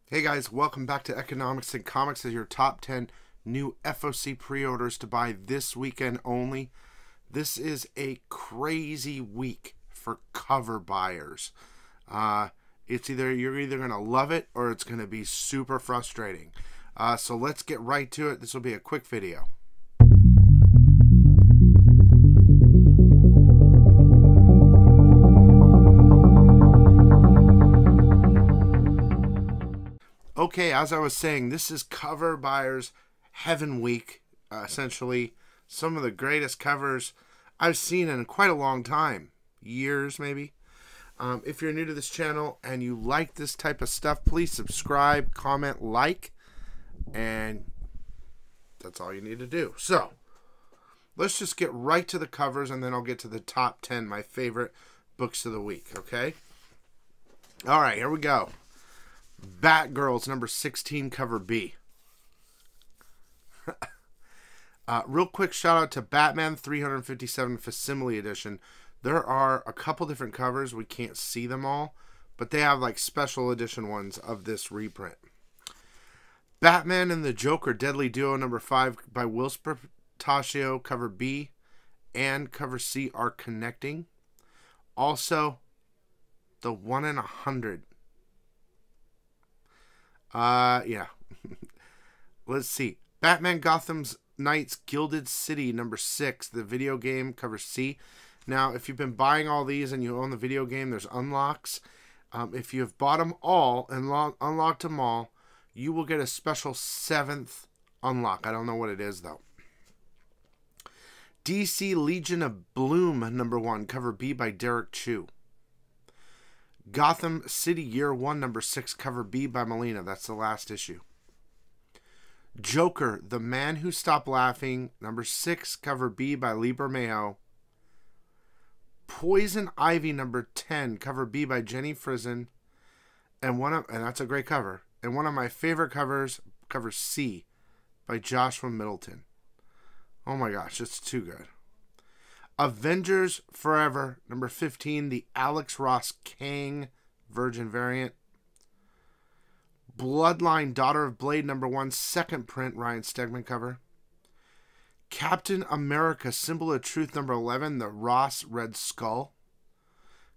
Hey guys, welcome back to Economics and Comics as your top 10 new FOC pre-orders to buy this weekend only. This is a crazy week for cover buyers. You're either going to love it or it's going to be super frustrating. So let's get right to it. This will be a quick video. Okay, as I was saying, this is cover buyers heaven week, essentially. Some of the greatest covers I've seen in quite a long time. Years, maybe. If you're new to this channel and you like this type of stuff, please subscribe, comment, like, and that's all you need to do. So, let's just get right to the covers, and then I'll get to the top 10, my favorite books of the week, okay? All right, here we go. Batgirls, number 16, cover B. Real quick shout out to Batman 357 Facsimile Edition. There are a couple different covers. We can't see them all, but they have like special edition ones of this reprint. Batman and the Joker Deadly Duo, number 5 by Will Spertaccio, cover B and cover C are connecting. Also, the 1 in 100. Yeah. Let's see. Batman Gotham's Knights Gilded City, number 6, the video game, cover C. Now, if you've been buying all these and you own the video game, there's unlocks. If you have bought them all and unlocked them all, you will get a special 7th unlock. I don't know what it is, though. DC Legion of Bloom, number 1, cover B by Derek Chu. Gotham City Year 1, number 6, cover B by Molina. That's the last issue. Joker, The Man Who Stopped Laughing, number 6, cover B by Lee Bermejo. Poison Ivy, number 10, cover B by Jenny Frison. And that's a great cover. And one of my favorite covers, cover C by Joshua Middleton. Oh my gosh, it's too good. Avengers Forever, number 15, the Alex Ross Kang Virgin variant. Bloodline Daughter of Blade, number 1, second print, Ryan Stegman cover. Captain America Symbol of Truth, number 11, the Ross Red Skull.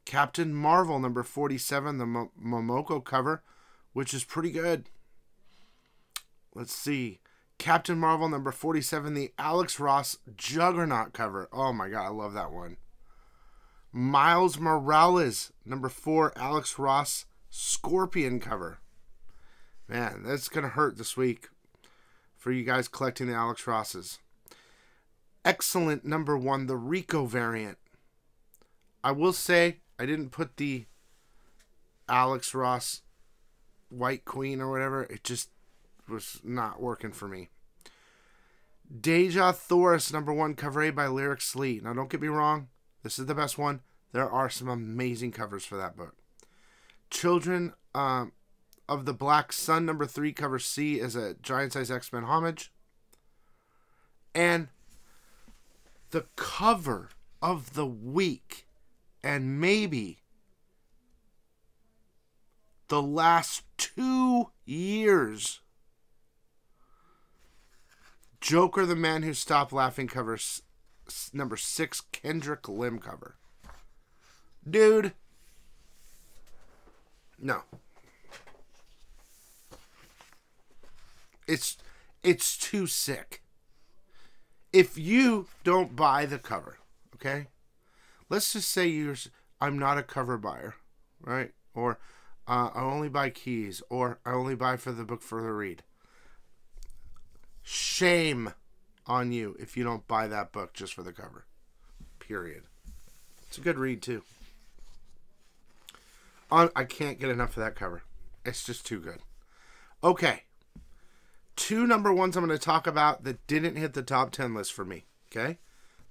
Captain Marvel, number 47, the Momoko cover, which is pretty good. Let's see. Captain Marvel, number 47, the Alex Ross Juggernaut cover. Oh my god, I love that one. Miles Morales, number 4, Alex Ross Scorpion cover. Man, that's going to hurt this week for you guys collecting the Alex Rosses. Excellent, number 1, the Rico variant. I will say, I didn't put the Alex Ross White Queen or whatever. It just was not working for me. Deja Thoris, number 1, cover A by Lyric Slee. Now, don't get me wrong. This is the best one. There are some amazing covers for that book. Children of the Black Sun, number 3, cover C, is a Giant Size X-Men homage. And the cover of the week, and maybe the last 2 years, Joker, The Man Who Stopped Laughing, cover number 6, Kendrick Lim cover. Dude. No. It's too sick. If you don't buy the cover, okay? Let's just say I'm not a cover buyer, right? Or I only buy keys, or I only buy for the book for the read. Shame on you if you don't buy that book just for the cover. Period. It's a good read, too. I can't get enough of that cover. It's just too good. Okay. 2 number 1s I'm going to talk about that didn't hit the top 10 list for me. Okay?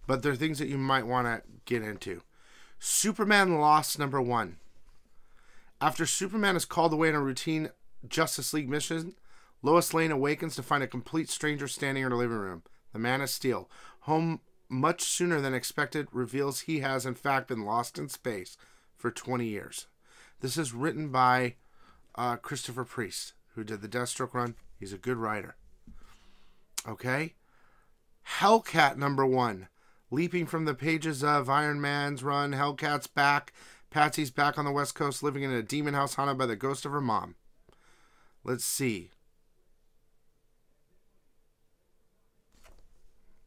But they're things that you might want to get into. Superman Lost, number 1. After Superman is called away on a routine Justice League mission, Lois Lane awakens to find a complete stranger standing in her living room. The Man of Steel, home much sooner than expected, reveals he has in fact been lost in space for 20 years. This is written by Christopher Priest, who did the Deathstroke run. He's a good writer. Okay? Hellcat #1. Leaping from the pages of Iron Man's run, Hellcat's back. Patsy's back on the West Coast living in a demon house haunted by the ghost of her mom. Let's see.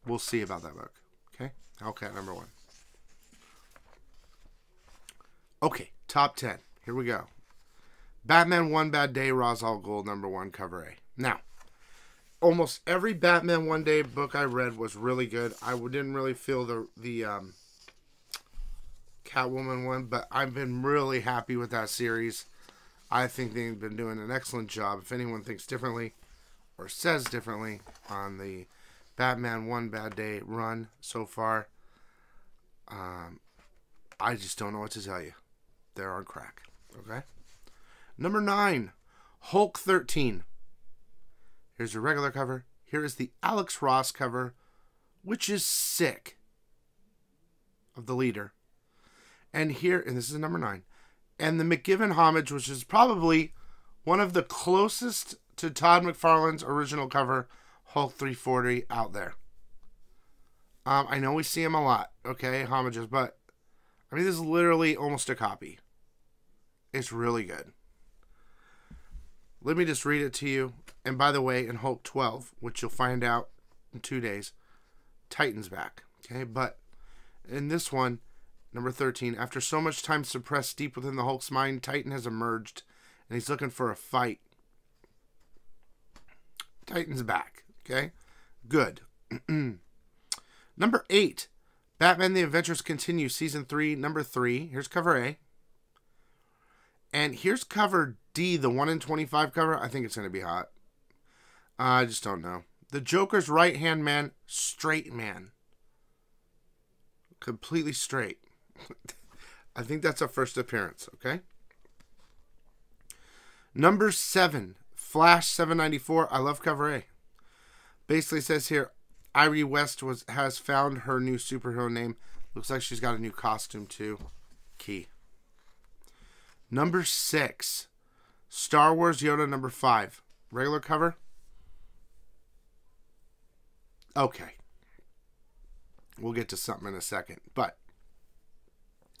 We'll see about that book. Okay? Hellcat #1. Okay, top 10. Here we go. Batman One Bad Day, Ra's al Ghul #1, cover A. Now, almost every Batman One Day book I read was really good. I didn't really feel the Catwoman one, but I've been really happy with that series. I think they've been doing an excellent job. If anyone thinks differently or says differently on the Batman One Bad Day run so far, I just don't know what to tell you. They're on crack. Okay? #9, Hulk 13. Here's your regular cover. Here is the Alex Ross cover, which is sick, of the leader. And here, and this is #9, and the McGiven homage, which is probably one of the closest to Todd McFarlane's original cover, Hulk 340, out there. I know we see him a lot, okay, homages, but I mean, this is literally almost a copy. It's really good. Let me just read it to you. And by the way, in Hulk 12, which you'll find out in 2 days, Titan's back. Okay, but in this one, #13, after so much time suppressed deep within the Hulk's mind, Titan has emerged, and he's looking for a fight. Titan's back. Okay, good. #8, Batman The Adventures Continue, Season 3, #3. Here's cover A. And here's cover D, the 1 in 25 cover. I think it's going to be hot. I just don't know. The Joker's right-hand man, straight man. Completely straight. I think that's our first appearance, okay? #7, Flash 794. I love cover A. Basically says here, Irie West has found her new superhero name. Looks like she's got a new costume too. Key. #6, Star Wars Yoda #5. Regular cover. Okay. We'll get to something in a second. But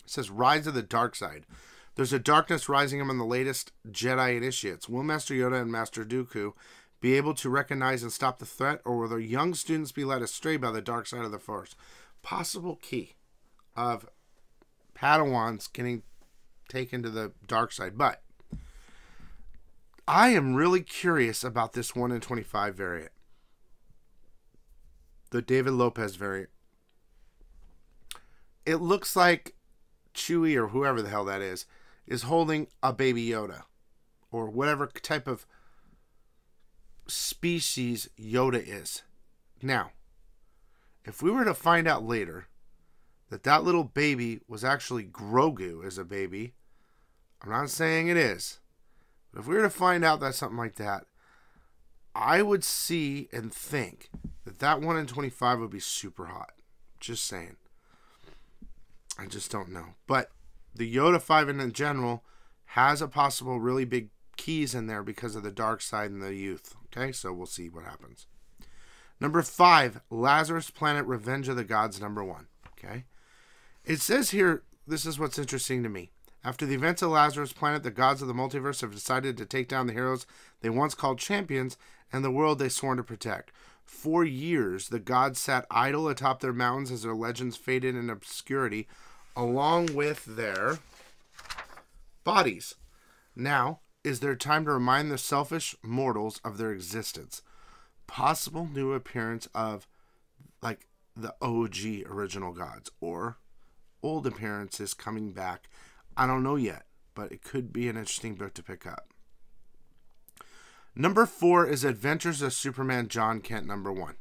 it says Rise of the Dark Side. There's a darkness rising among the latest Jedi initiates. Will Master Yoda and Master Dooku be able to recognize and stop the threat, or will their young students be led astray by the dark side of the Force? Possible key of Padawans getting taken to the dark side. But I am really curious about this 1 in 25 variant. The David Lopez variant. It looks like Chewie, or whoever the hell that is holding a baby Yoda. Or whatever type of species Yoda is. Now, if we were to find out later that little baby was actually Grogu as a baby, I'm not saying it is, but if we were to find out that something like that, I would see and think that 1 in 25 would be super hot. Just saying. I just don't know. But the Yoda 5 in general has a possible really big keys in there because of the dark side and the youth. Okay, so we'll see what happens. #5, Lazarus Planet Revenge of the Gods #1. Okay. It says here, this is what's interesting to me. After the events of Lazarus Planet, the gods of the multiverse have decided to take down the heroes they once called champions and the world they sworn to protect. For years, the gods sat idle atop their mountains as their legends faded in obscurity, along with their bodies. Now is their time to remind the selfish mortals of their existence. Possible new appearance of, like, the OG original gods, or old appearances coming back. I don't know yet, but it could be an interesting book to pick up. #4 is Adventures of Superman John Kent #1.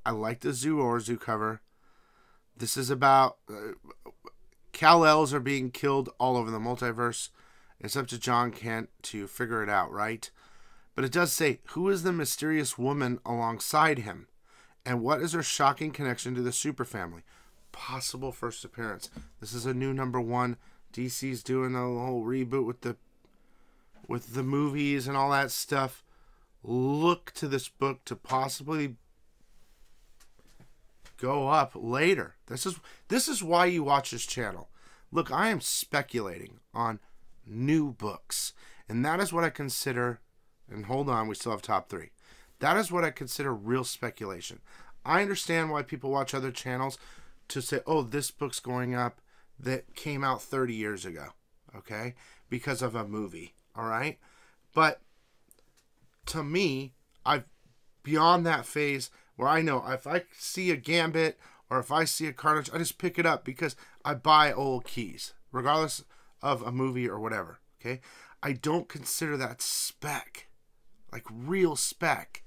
I like the Zoo cover. This is about Kal-Els are being killed all over the multiverse. It's up to John Kent to figure it out, right? But it does say, who is the mysterious woman alongside him? And what is her shocking connection to the super family? Possible first appearance. This is a new #1. DC's doing a whole reboot with the movies and all that stuff, look to this book to possibly go up later. This is why you watch this channel. Look, I am speculating on new books, and that is what I consider, and hold on, we still have top 3. That is what I consider real speculation. I understand why people watch other channels to say, oh, this book's going up that came out 30 years ago, okay, because of a movie, all right? But to me, I've beyond that phase where I know if I see a Gambit or if I see a Carnage, I just pick it up because I buy old keys, regardless of a movie or whatever, okay? I don't consider that spec, like real spec.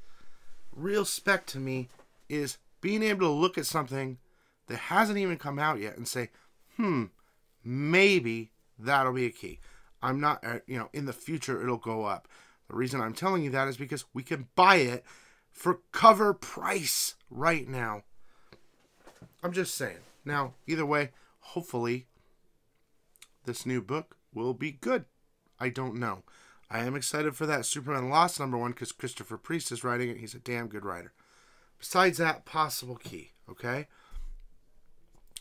Real spec to me is being able to look at something that hasn't even come out yet and say, maybe that'll be a key. I'm not, in the future it'll go up. The reason I'm telling you that is because we can buy it for cover price right now. I'm just saying. Now, either way, hopefully this new book will be good. I don't know. I am excited for that Superman Lost #1 because Christopher Priest is writing it. He's a damn good writer. Besides that, possible key, okay?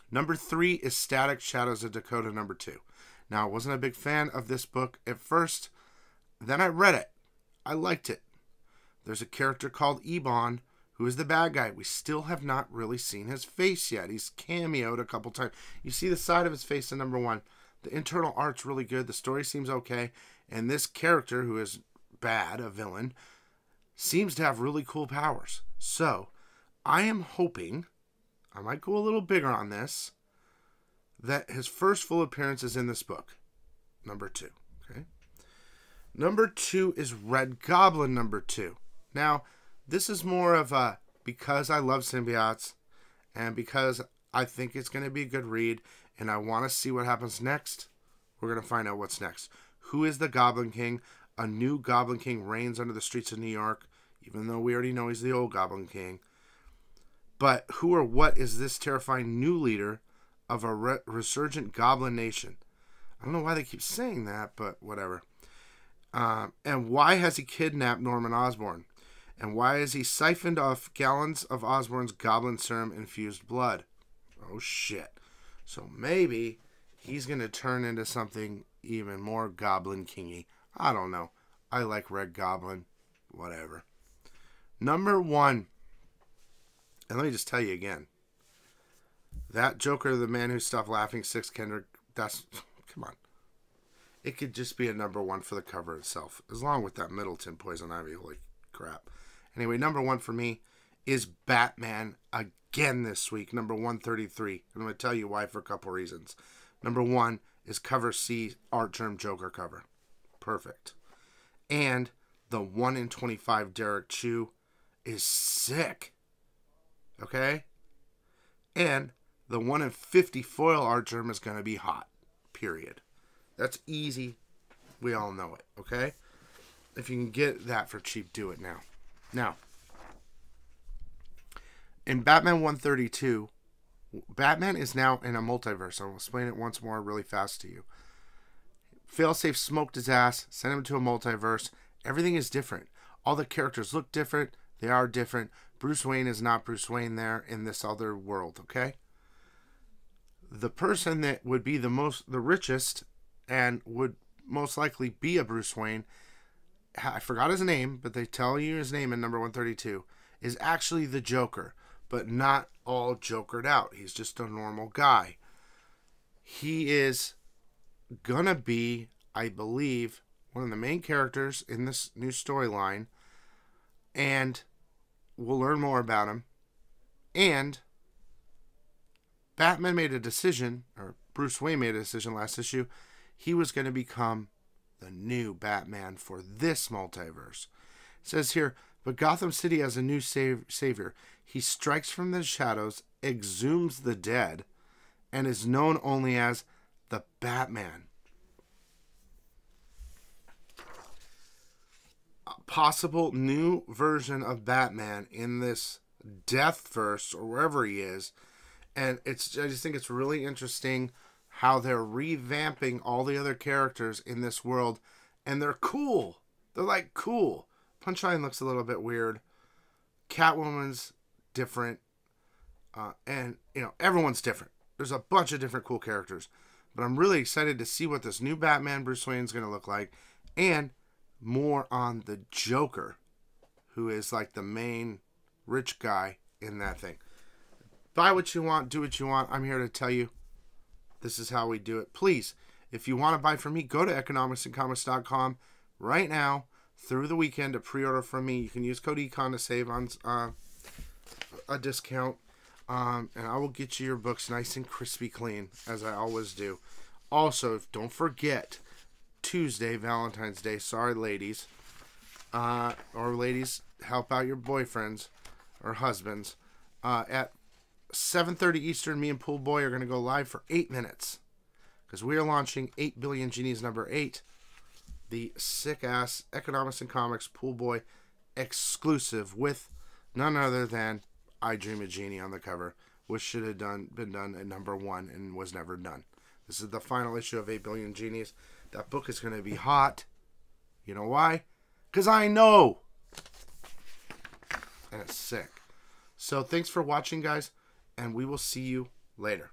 Number 3 is Static Shadows of Dakota #2. Now, I wasn't a big fan of this book at first. Then I read it. I liked it. There's a character called Ebon who is the bad guy. We still have not really seen his face yet. He's cameoed a couple times. You see the side of his face in #1. The internal art's really good. The story seems okay. And this character, who is bad, a villain, seems to have really cool powers. So, I am hoping, I might go a little bigger on this, that his first full appearance is in this book. #2. Okay. #2 is Red Goblin #2. Now, this is more of a, because I love symbiotes, and because I think it's going to be a good read, and I want to see what happens next, we're going to find out what's next. Who is the Goblin King? A new Goblin King reigns under the streets of New York, even though we already know he's the old Goblin King. But who or what is this terrifying new leader of a resurgent Goblin nation? I don't know why they keep saying that, but whatever. And why has he kidnapped Norman Osborn? And why has he siphoned off gallons of Osborn's Goblin Serum-infused blood? Oh, shit. So maybe he's going to turn into something even more Goblin King-y. I don't know. I like Red Goblin. Whatever. #1. And let me just tell you again. That Joker, the man who stopped laughing, 6 Kendrick, that's... Come on. It could just be a #1 for the cover itself. As long with that Middleton Poison Ivy. Holy crap. Anyway, #1 for me is Batman again this week. #133. I'm going to tell you why for a couple reasons. #1 is cover C, Art Germ Joker cover. Perfect. And the 1 in 25 Derek Chew is sick. Okay? And the 1 in 50 foil Art Germ is going to be hot. Period. That's easy. We all know it. Okay? If you can get that for cheap, do it now. Now, in Batman 132, Batman is now in a multiverse. I'll explain it once more really fast to you. Failsafe smoked his ass, sent him to a multiverse. Everything is different. All the characters look different. They are different. Bruce Wayne is not Bruce Wayne there in this other world, okay? The person that would be the richest and would most likely be a Bruce Wayne, I forgot his name, but they tell you his name in #132, is actually the Joker, but not all jokered out. He's just a normal guy. He is gonna be, I believe, one of the main characters in this new storyline, and we'll learn more about him. And Batman made a decision, or Bruce Wayne made a decision last issue, he was going to become the new Batman for this multiverse. It says here, but Gotham City has a new savior. He strikes from the shadows, exhumes the dead, and is known only as the Batman. A possible new version of Batman in this Deathverse, or wherever he is. And I just think it's really interesting how they're revamping all the other characters in this world And they're cool. They're like cool. Punchline looks a little bit weird. Catwoman's different. And, you know, everyone's different. There's a bunch of different cool characters. But I'm really excited to see what this new Batman Bruce Wayne is going to look like. And more on the Joker, who is like the main rich guy in that thing. Buy what you want. Do what you want. I'm here to tell you this is how we do it. Please, if you want to buy from me, go to economicsandcomics.com right now through the weekend to pre-order from me. You can use code ECON to save on a discount. And I will get you your books nice and crispy clean, as I always do. Also, don't forget, Tuesday, Valentine's Day. Sorry, ladies. Or ladies, help out your boyfriends or husbands. At 7:30 Eastern, me and Pool Boy are going to go live for 8 minutes. Because we are launching 8 Billion Genies number 8. The sick-ass Economics and Comics Pool Boy exclusive with none other than I Dream a Genie on the cover, which should have been done at number 1 and was never done. This is the final issue of 8 Billion Genies. That book is going to be hot. You know why? Because I know. And it's sick. So thanks for watching, guys, and we will see you later.